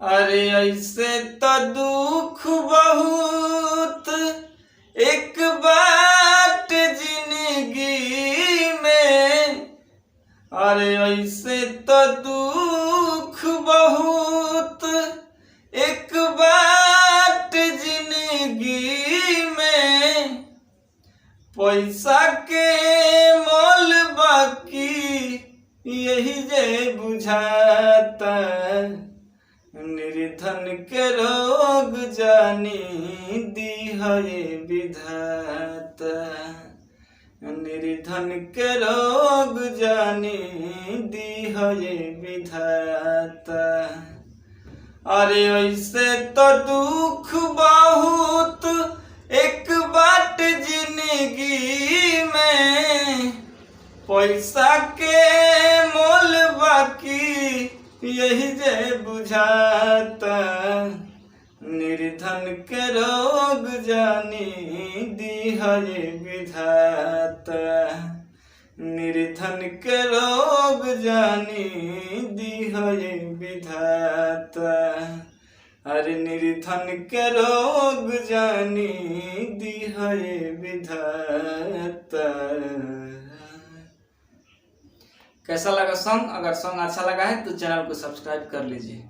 अरे ऐसे तो दुख बहुत एक बाट जिंदगी में। अरे ऐसे तो दुख बहुत एक बाट जिंदगी में। पैसा के मोल बाकी यही जे बुझाता। निर्धन के रोग जानी दी है विधाता। निर्धन के रोग जानी दी है विधाता। अरे ऐसे तो दुख बहुत एक बाट जिंदगी में। पैसा के मोल बाकी यही जे बुझाता। निर्धन के रोग जानी दी है विधाता। निर्धन के रोग जानी दी है विधाता। अरे निर्धन के रोग जानी दी है विधाता। कैसा लगा सॉन्ग? अगर सॉन्ग अच्छा लगा है तो चैनल को सब्सक्राइब कर लीजिए।